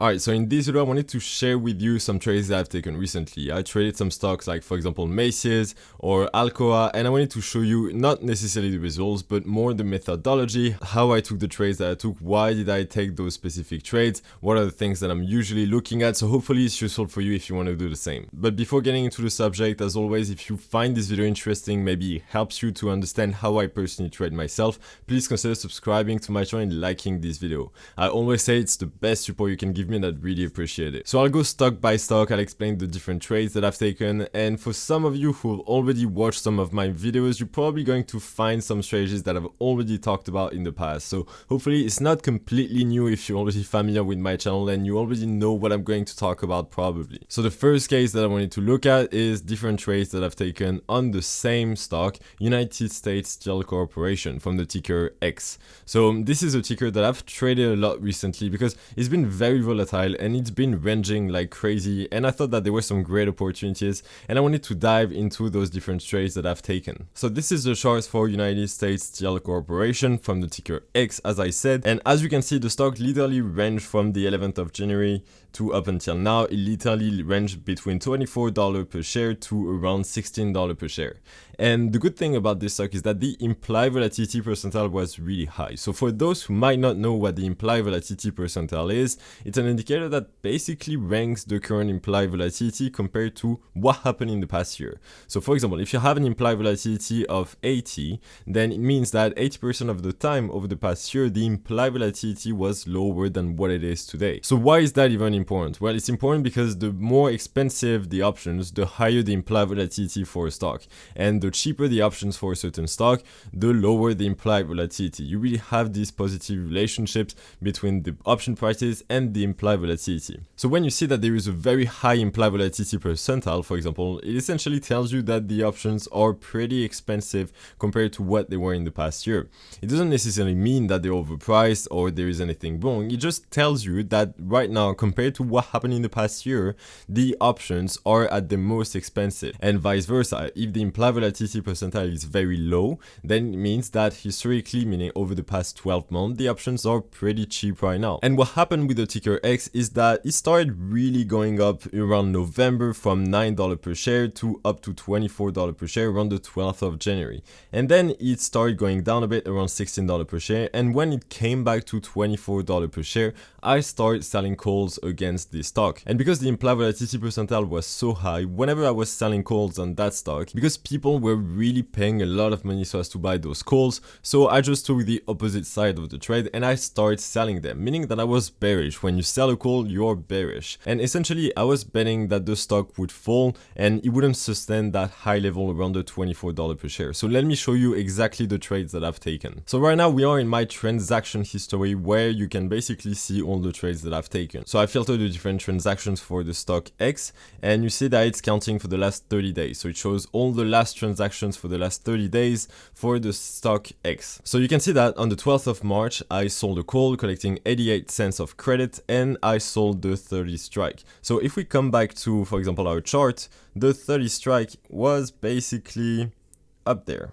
Alright, so in this video I wanted to share with you some trades that I've taken recently. I traded some stocks like for example Macy's or Alcoa, and I wanted to show you not necessarily the results but more the methodology, how I took the trades that I took, why did I take those specific trades, what are the things that I'm usually looking at, so hopefully it's useful for you if you want to do the same. But before getting into the subject, as always, if you find this video interesting, maybe it helps you to understand how I personally trade myself, please consider subscribing to my channel and liking this video. I always say it's the best support you can give me and I'd really appreciate it. So I'll go stock by stock, I'll explain the different trades that I've taken, and for some of you who have already watched some of my videos, you're probably going to find some strategies that I've already talked about in the past. So hopefully it's not completely new if you're already familiar with my channel and you already know what I'm going to talk about probably. So the first case that I wanted to look at is different trades that I've taken on the same stock, United States Steel Corporation, from the ticker X. So this is a ticker that I've traded a lot recently because it's been very volatile and it's been ranging like crazy, and I thought that there were some great opportunities and I wanted to dive into those different trades that I've taken. So this is the chart for United States Steel Corporation from the ticker X, as I said, and as you can see the stock literally ranged from the 11th of January to up until now. It literally ranged between $24 per share to around $16 per share. And the good thing about this stock is that the implied volatility percentile was really high. So for those who might not know what the implied volatility percentile is, it's an indicator that basically ranks the current implied volatility compared to what happened in the past year. So for example, if you have an implied volatility of 80, then it means that 80% of the time over the past year, the implied volatility was lower than what it is today. So why is that even important? Well, it's important because the more expensive the options, the higher the implied volatility for a stock. And the cheaper the options for a certain stock, the lower the implied volatility. You really have these positive relationships between the option prices and the implied volatility. So when you see that there is a very high implied volatility percentile, for example, it essentially tells you that the options are pretty expensive compared to what they were in the past year. It doesn't necessarily mean that they're overpriced or there is anything wrong. It just tells you that right now, compared to what happened in the past year, the options are at the most expensive, and vice versa. If the implied volatility percentile is very low, then it means that historically, meaning over the past 12 months, the options are pretty cheap right now. And what happened with the ticker X is that it started really going up around November from $9 per share to up to $24 per share around the 12th of January. And then it started going down a bit around $16 per share, and when it came back to $24 per share, I started selling calls against this stock. And because the implied volatility percentile was so high, whenever I was selling calls on that stock, because people were really paying a lot of money so as to buy those calls, so I just took the opposite side of the trade and I started selling them, meaning that I was bearish. When you sell a call, you're bearish. And essentially, I was betting that the stock would fall and it wouldn't sustain that high level around the $24 per share. So let me show you exactly the trades that I've taken. So right now we are in my transaction history where you can basically see all the trades that I've taken. So I filtered the different transactions for the stock X, and you see that it's counting for the last 30 days. So it shows all the last transactions for the last 30 days for the stock X. So you can see that on the 12th of March, I sold a call collecting 88 cents of credit and I sold the 30 strike. So if we come back to, for example, our chart, the 30 strike was basically up there.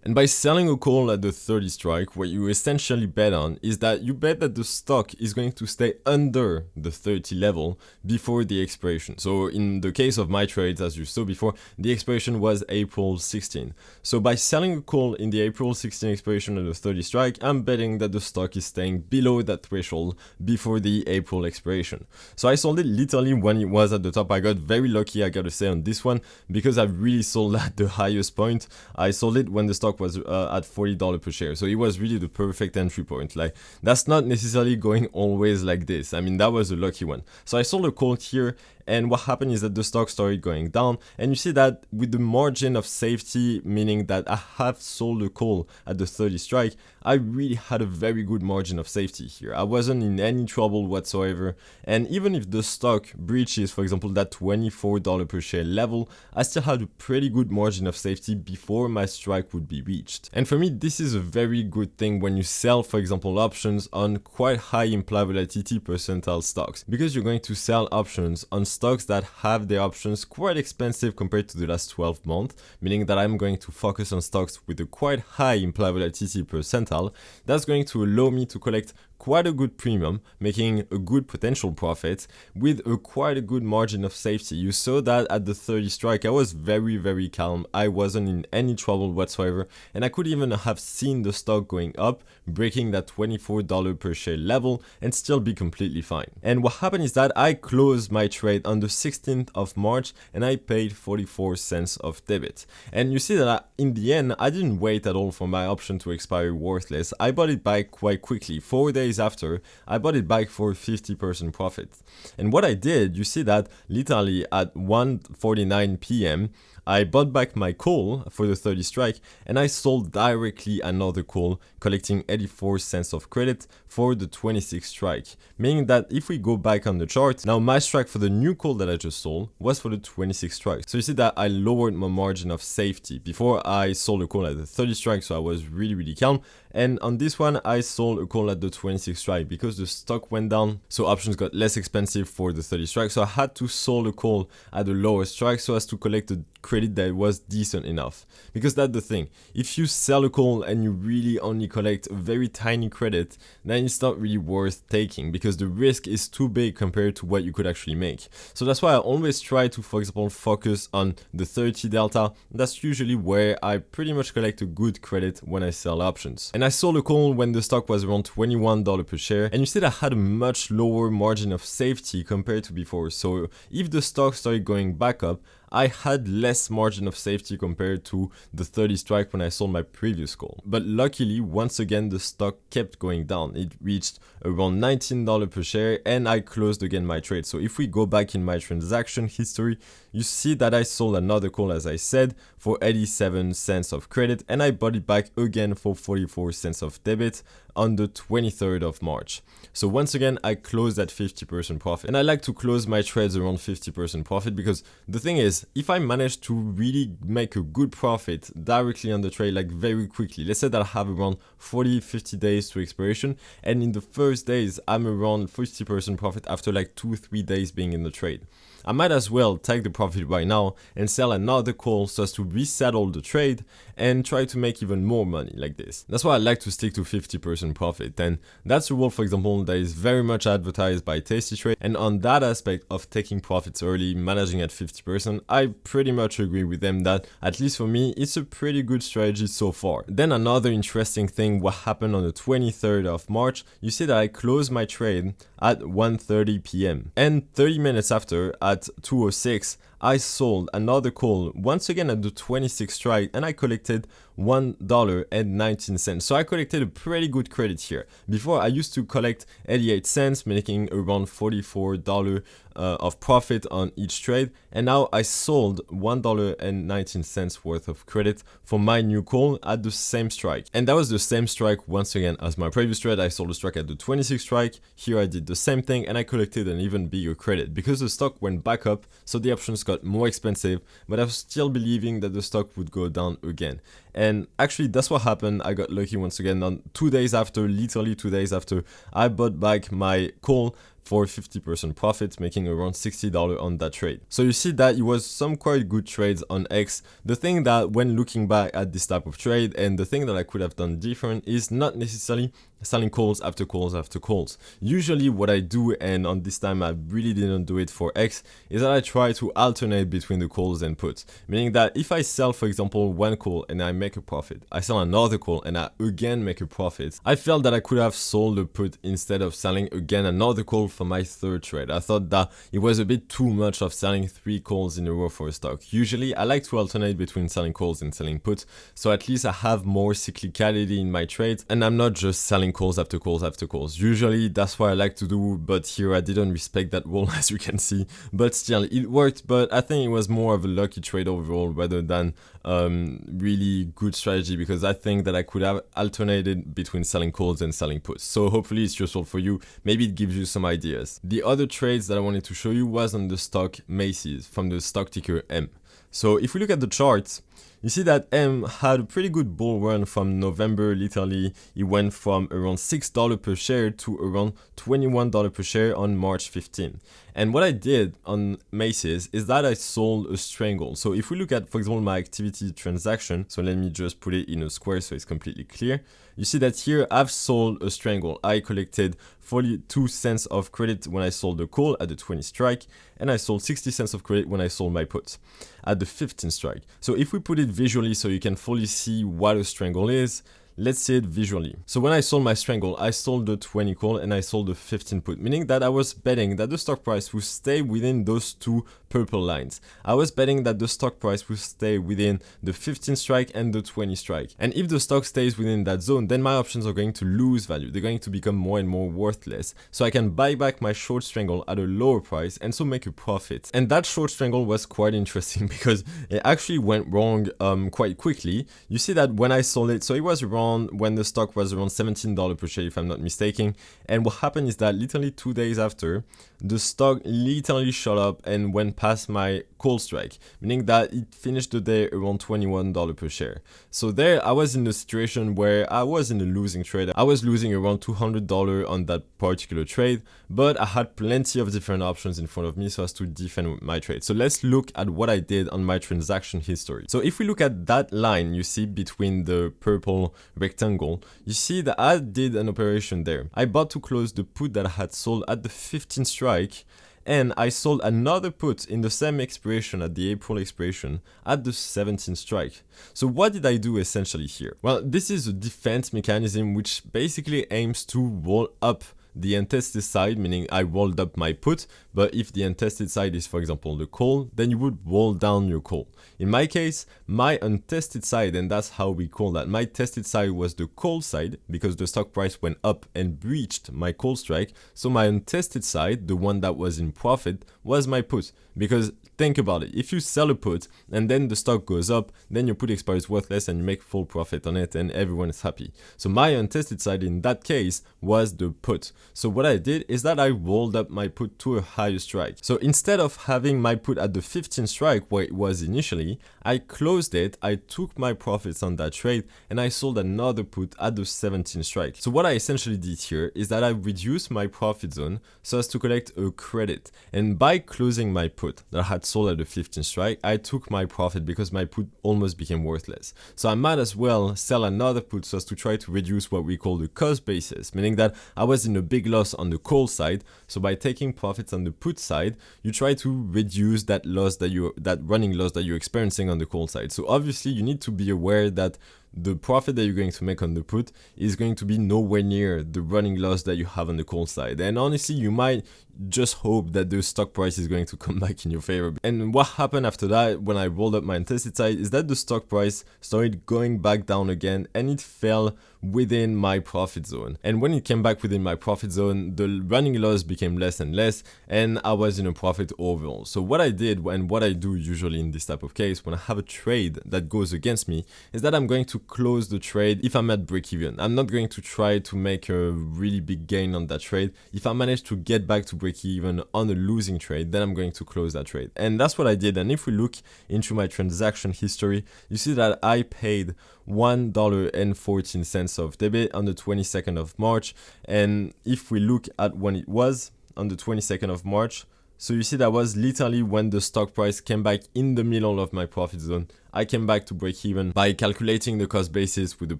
And by selling a call at the 30 strike, what you essentially bet on is that you bet that the stock is going to stay under the 30 level before the expiration. So in the case of my trades, as you saw before, the expiration was April 16. So by selling a call in the April 16 expiration at the 30 strike, I'm betting that the stock is staying below that threshold before the April expiration. So I sold it literally when it was at the top. I got very lucky, I gotta say, on this one, because I really sold at the highest point. I sold it when the stock was at $40 per share, so it was really the perfect entry point. Like, that's not necessarily going always like this. I mean, that was a lucky one. So I sold a call here, and what happened is that the stock started going down, and you see that with the margin of safety, meaning that I have sold a call at the 30 strike, I really had a very good margin of safety here. I wasn't in any trouble whatsoever, and even if the stock breaches, for example, that $24 per share level, I still had a pretty good margin of safety before my strike would be reached. And for me, this is a very good thing when you sell, for example, options on quite high implied volatility percentile stocks, because you're going to sell options on stocks that have their options quite expensive compared to the last 12 months, meaning that I'm going to focus on stocks with a quite high implied volatility percentile. That's going to allow me to collect quite a good premium, making a good potential profit with quite a good margin of safety. You saw that at the 30 strike, I was very calm. I wasn't in any trouble whatsoever, and I could even have seen the stock going up, breaking that $24 per share level and still be completely fine. And what happened is that I closed my trade on the 16th of March and I paid 44 cents of debit. And you see that in the end, I didn't wait at all for my option to expire worthless. I bought it back quite quickly. 4 days after, I bought it back for 50% profit. And what I did, you see that literally at 1:49 p.m., I bought back my call for the 30 strike and I sold directly another call, collecting 84 cents of credit for the 26 strike. Meaning that if we go back on the chart, now my strike for the new call that I just sold was for the 26 strike. So you see that I lowered my margin of safety. Before I sold a call at the 30 strike, so I was really calm. And on this one, I sold a call at the 26 strike because the stock went down. So options got less expensive for the 30 strike. So I had to sell a call at the lower strike so as to collect a credit that was decent enough. Because that's the thing. If you sell a call and you really only collect a very tiny credit, then it's not really worth taking because the risk is too big compared to what you could actually make. So that's why I always try to, for example, focus on the 30 delta. That's usually where I pretty much collect a good credit when I sell options. And I sold a call when the stock was around $21 per share, and you see that I had a much lower margin of safety compared to before. So if the stock started going back up, I had less margin of safety compared to the 30 strike when I sold my previous call. But luckily, once again, the stock kept going down. It reached around $19 per share and I closed again my trade. So if we go back in my transaction history, you see that I sold another call, as I said, for 87 cents of credit and I bought it back again for 44 cents of debit on the 23rd of March. So once again, I closed at 50% profit. And I like to close my trades around 50% profit because the thing is, if I manage to really make a good profit directly on the trade, like very quickly, let's say that I have around 40-50 days to expiration, and in the first days, I'm around 50% profit after like 2-3 days being in the trade. I might as well take the profit right now and sell another call so as to resettle the trade and try to make even more money like this. That's why I like to stick to 50% profit, and that's a rule, for example, that is very much advertised by Tasty Trade. And on that aspect of taking profits early, managing at 50%, I pretty much agree with them that, at least for me, it's a pretty good strategy so far. Then another interesting thing, what happened on the 23rd of March, you see that I closed my trade at 1:30 p.m. and 30 minutes after, at 2:06, I sold another call once again at the 26 strike and I collected $1.19. So I collected a pretty good credit here. Before I used to collect 88 cents, making around $44 of profit on each trade, and now I sold $1.19 worth of credit for my new call at the same strike. And that was the same strike once again as my previous trade. I sold the strike at the 26 strike. Here I did the same thing and I collected an even bigger credit because the stock went back up, so the options got more expensive, but I was still believing that the stock would go down again. And actually that's what happened. I got lucky once again. On 2 days after, literally 2 days after, I bought back my call for 50% profit, making around $60 on that trade. So you see that it was some quite good trades on X. The thing that when looking back at this type of trade, and the thing that I could have done different, is not necessarily selling calls after calls after calls. Usually what I do, and on this time I really didn't do it for X, is that I try to alternate between the calls and puts. Meaning that if I sell, for example, one call and I make a profit, I sell another call and I again make a profit, I felt that I could have sold a put instead of selling again another call for my third trade. I thought that it was a bit too much of selling 3 calls in a row for a stock. Usually I like to alternate between selling calls and selling puts, so at least I have more cyclicality in my trades and I'm not just selling calls after calls after calls. Usually that's what I like to do, but here I didn't respect that rule, as you can see, but still it worked. But I think it was more of a lucky trade overall rather than really good strategy, because I think that I could have alternated between selling calls and selling puts. So hopefully it's useful for you. Maybe it gives you some ideas. The other trades that I wanted to show you was on the stock Macy's from the stock ticker M. So if we look at the charts, you see that M had a pretty good bull run from November. Literally, it went from around $6 per share to around $21 per share on March 15. And what I did on Macy's is that I sold a strangle. So if we look at, for example, my activity transaction, so let me just put it in a square so it's completely clear. You see that here I've sold a strangle. I collected 42 cents of credit when I sold the call at the 20 strike, and I sold 60 cents of credit when I sold my put at the 15 strike. So if we put it visually so you can fully see what a strangle is, let's see it visually. So when I sold my strangle, I sold the 20 call and I sold the 15 put, meaning that I was betting that the stock price would stay within those two purple lines. I was betting that the stock price would stay within the 15 strike and the 20 strike. And if the stock stays within that zone, then my options are going to lose value. They're going to become more and more worthless. So I can buy back my short strangle at a lower price and so make a profit. And that short strangle was quite interesting because it actually went wrong quite quickly. You see that when I sold it, so it was around when the stock was around $17 per share if I'm not mistaken, and what happened is that literally 2 days after, the stock literally shot up and went past my call strike, meaning that it finished the day around $21 per share. So there I was in a situation where I was in a losing trade. I was losing around $200 on that particular trade, but I had plenty of different options in front of me so as to defend my trade. So let's look at what I did on my transaction history. So if we look at that line you see between the purple rectangle, you see that I did an operation there. I bought to close the put that I had sold at the 15 strike, and I sold another put in the same expiration at the April expiration at the 17 strike. So what did I do essentially here? Well, this is a defense mechanism which basically aims to roll up the untested side, meaning I rolled up my put, but if the untested side is, for example, the call, then you would roll down your call. In my case, my untested side, and that's how we call that, my tested side was the call side because the stock price went up and breached my call strike. So my untested side, the one that was in profit, was my put. Because think about it, if you sell a put and then the stock goes up, then your put expires worthless and you make full profit on it and everyone is happy. So my untested side in that case was the put. So what I did is that I rolled up my put to a higher strike. So instead of having my put at the 15 strike where it was initially, I closed it, I took my profits on that trade, and I sold another put at the 17 strike. So what I essentially did here is that I reduced my profit zone so as to collect a credit. And by closing my put that I had sold at the 15 strike, I took my profit because my put almost became worthless. So I might as well sell another put so as to try to reduce what we call the cost basis, meaning that I was in a big loss on the call side. So by taking profits on the put side, you try to reduce that loss that running loss that you're experiencing on the call side. So obviously you need to be aware that the profit that you're going to make on the put is going to be nowhere near the running loss that you have on the call side. And honestly, you might just hope that the stock price is going to come back in your favor. And what happened after that, when I rolled up my untested side, is that the stock price started going back down again and it fell within my profit zone. And when it came back within my profit zone, the running loss became less and less, and I was in a profit overall. So what I did, and what I do usually in this type of case, when I have a trade that goes against me, is that I'm going to close the trade if I'm at break even. I'm not going to try to make a really big gain on that trade. If I manage to get back to break even on a losing trade, then I'm going to close that trade. And that's what I did. And if we look into my transaction history, you see that I paid $1.14 of debit on the 22nd of March. And if we look at when it was on the 22nd of March, so you see that was literally when the stock price came back in the middle of my profit zone. I came back to break even by calculating the cost basis with the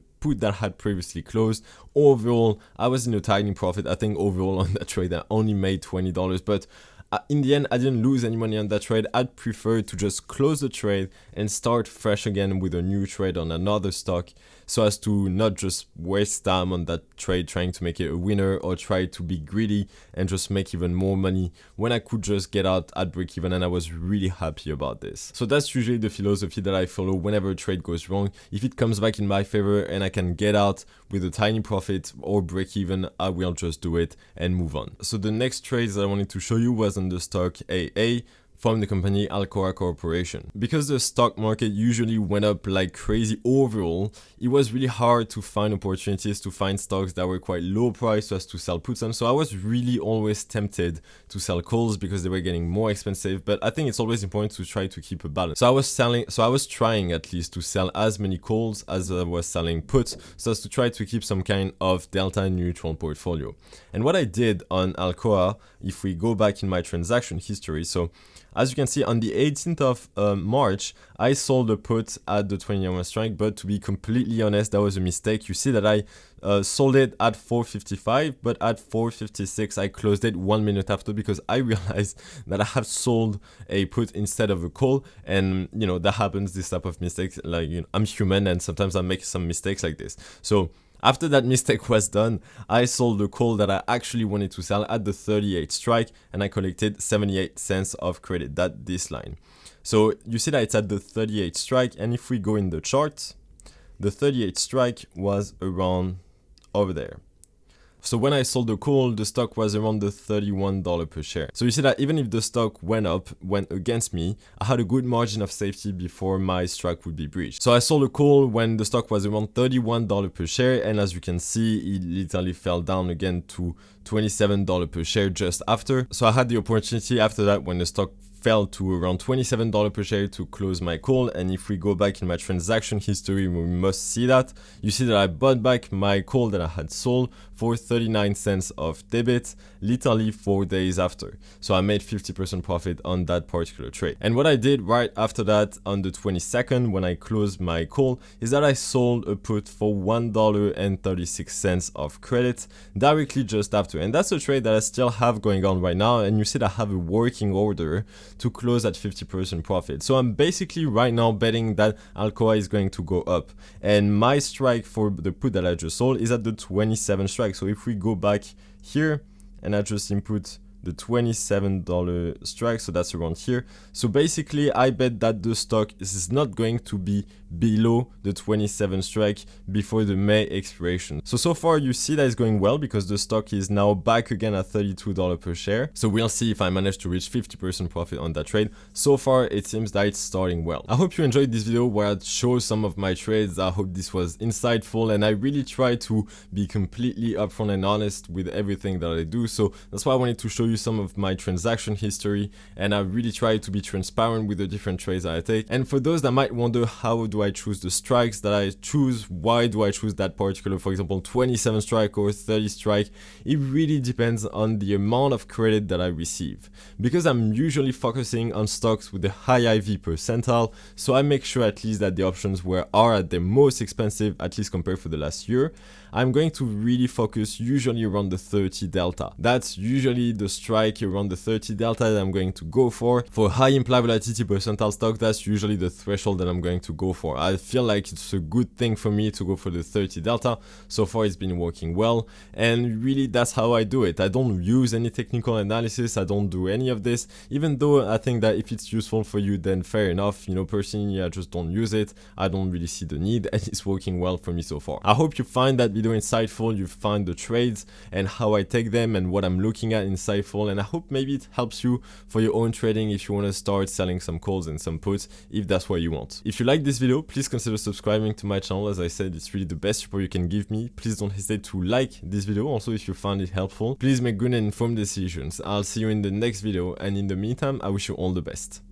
put that I had previously closed. Overall, I was in a tiny profit. I think overall on that trade, I only made $20, but in the end, I didn't lose any money on that trade. I'd prefer to just close the trade and start fresh again with a new trade on another stock, so as to not just waste time on that trade trying to make it a winner or try to be greedy and just make even more money when I could just get out at break even. And I was really happy about this. So that's usually the philosophy that I follow whenever a trade goes wrong. If it comes back in my favor and I can get out with a tiny profit or break even, I will just do it and move on. So the next trades that I wanted to show you was on the stock AA from the company Alcoa Corporation. Because the stock market usually went up like crazy overall, it was really hard to find opportunities to find stocks that were quite low priced so as to sell puts on. So I was really always tempted to sell calls because they were getting more expensive, but I think it's always important to try to keep a balance. So I was trying at least to sell as many calls as I was selling puts so as to try to keep some kind of delta neutral portfolio. And what I did on Alcoa, if we go back in my transaction history, so as you can see, on the 18th of March, I sold a put at the 20-year strike, but to be completely honest, that was a mistake. You see that I sold it at 4.55, but at 4.56, I closed it 1 minute after because I realized that I have sold a put instead of a call. And, you know, that happens, this type of mistakes. Like, you know, I'm human and sometimes I make some mistakes like this. So after that mistake was done, I sold the call that I actually wanted to sell at the 38 strike, and I collected 78 cents of credit, that this line. So you see that it's at the 38 strike, and if we go in the chart, the 38 strike was around over there. So when I sold the call, the stock was around the $31 per share. So you see that even if the stock went against me, I had a good margin of safety before my strike would be breached. So I sold a call when the stock was around $31 per share, and as you can see, it literally fell down again to $27 per share just after. So I had the opportunity after that when the stock fell to around $27 per share to close my call. And if we go back in my transaction history, we must see that. You see that I bought back my call that I had sold for 39 cents of debit literally 4 days after. So I made 50% profit on that particular trade. And what I did right after that on the 22nd when I closed my call is that I sold a put for $1.36 of credit directly just after. And that's a trade that I still have going on right now. And you see that I have a working order to close at 50% profit. So I'm basically right now betting that Alcoa is going to go up. And my strike for the put that I just sold is at the 27 strike. So if we go back here and I just input the $27 strike, so that's around here. So basically I bet that the stock is not going to be below the 27 strike before the May expiration. So far you see that it's going well because the stock is now back again at $32 per share. So we'll see if I manage to reach 50% profit on that trade. So far it seems that it's starting well. I hope you enjoyed this video where I show some of my trades. I hope this was insightful, and I really try to be completely upfront and honest with everything that I do. So that's why I wanted to show you some of my transaction history, and I really try to be transparent with the different trades that I take. And for those that might wonder, how do I choose the strikes that I choose? Why do I choose that particular, for example, 27 strike or 30 strike? It really depends on the amount of credit that I receive. Because I'm usually focusing on stocks with the high IV percentile, so I make sure at least that the options are at their most expensive, at least compared for the last year. I'm going to really focus usually around the 30 delta. That's usually the strike around the 30 delta that I'm going to go for. For high implied volatility percentile stock, that's usually the threshold that I'm going to go for. I feel like it's a good thing for me to go for the 30 delta. So far it's been working well, and really that's how I do it. I don't use any technical analysis, I don't do any of this, even though I think that if it's useful for you, then fair enough. You know, personally I just don't use it. I don't really see the need, and it's working well for me so far. I hope you find that video insightful, you find the trades and how I take them and what I'm looking at insightful, and I hope maybe it helps you for your own trading if you want to start selling some calls and some puts, if that's what you want. If you like this video, please consider subscribing to my channel. As I said, it's really the best support you can give me. Please don't hesitate to like this video. Also, if you found it helpful, please make good and informed decisions. I'll see you in the next video, and in the meantime, I wish you all the best.